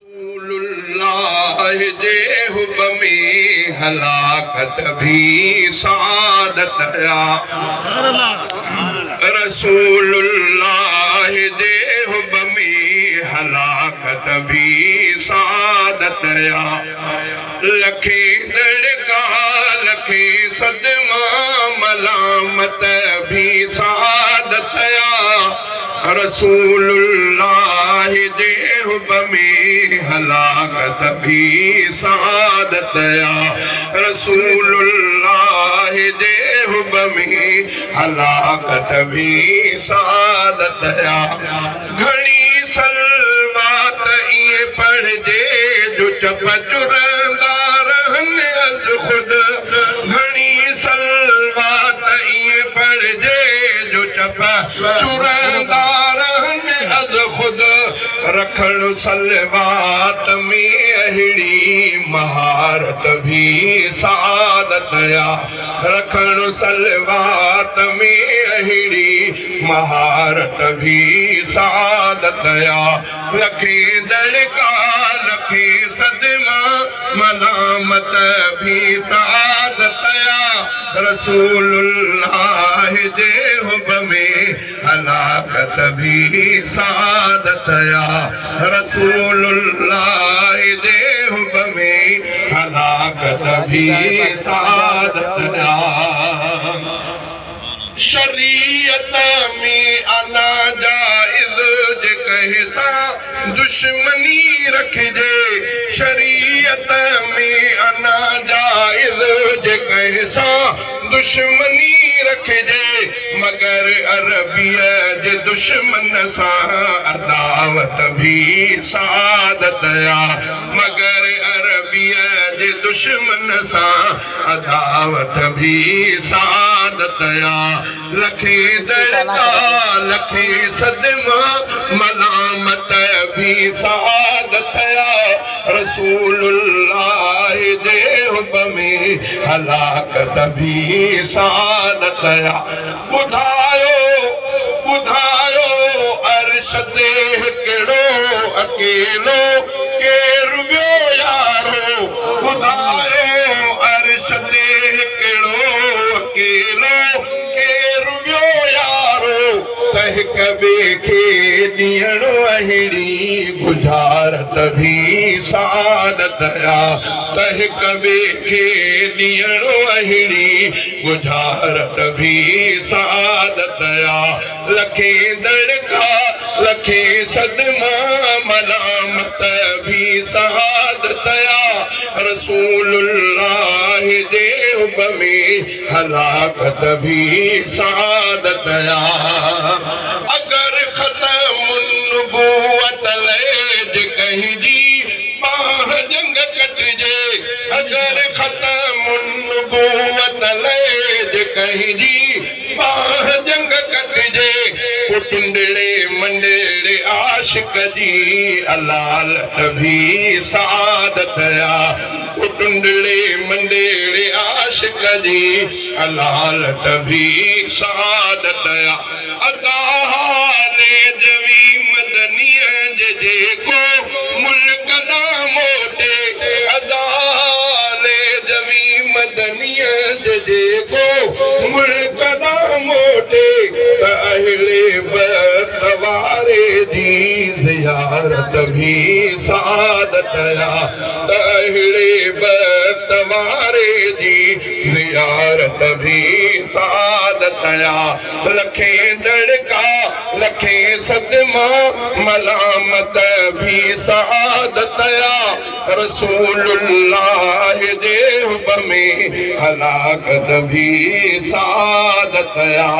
रसूलुल्लाह जे हुब में हलाकत भी सादत या रसूलुल्लाह जे हुब में हलाकत भी सादत या लखे दड़का लखे सदमा मलामत भी सादत या रसूलुल्लाह जे हुब में हलाकत भी सादत या रसूलुल्लाह जे हुब में हलाकत भी सादत या घणी सलवात ये पढ़जे जो चप चुरंदा रहन अज खुद घणी सलवात ये पढ़जे जो चप चुरंदा रहन अज खुद रखण सलवात में अहिड़ी महारत भी सादत या रखण सलवात में अहिड़ी महारत भी सादत या लखे दड़का लखे सदमा मलामत भी सादत या रसूलुल्लाह जे हुब में हलाकत भी सादत या रसूलुल्लाह जे हुब में हलाकत भी सादत या शरीयत में अना जायज़ जे कहे सा दुश्मनी रखजे शरीयत में अना जायज़ जे कहे सा दुश्मनी रखजे मगर अरबिया जे दुश्मन सा अदावत भी सादत या मगर अरबिया जे दुश्मन सा अदावत भी सादत या लखे दड़का लखे सदमा मलामत भी सादत या रसूलुल्लाह जे हुब में हलाकत भी सादत या ॿुधायो ॿुधायो अर्श ते हिकिड़ो अकेलो केरु वियो यारो ॿुधायो अर्श ते हिकिड़ो अकेलो केरु वियो यारो त हिक ॿिए खे ॾियणो अहिड़ी गुजारत भी सादत या त हिक ॿिए खे ॾियणो अहिड़ी गुजारत भी सादत या लखे दड़का लखे सदमा मलामत भी सादत या रसूलुल्लाह जे हुब में हलाकत भी सादत या अगर ख़त्मुन नबूवत लेज कहीं जी बाह जंग कटजे अगर ख़त्मुन नबूवत लेज कहीं जी बाह जंग कटजे कुटुंडड़े मंडड़े आशिक जी अलालत भी सादत या कुटुंडड़े मंडड़े आशिक जी अलालत भी सादत या अदा हाले जवी मदनिया जे को मुल्क ना मोटे अदा हाले जवी मदनिया जे को मुल्क ना मोटे त अहिड़े बख़्त वारे जी ज़ियारत भी सादत या त अहिड़े बख़्त वारे जी ज़ियारत भी सादत या लखे दड़का लखे सदमा मलामत भी सादत या रसूलुल्लाह जे हुब में हलाकत भी सादत या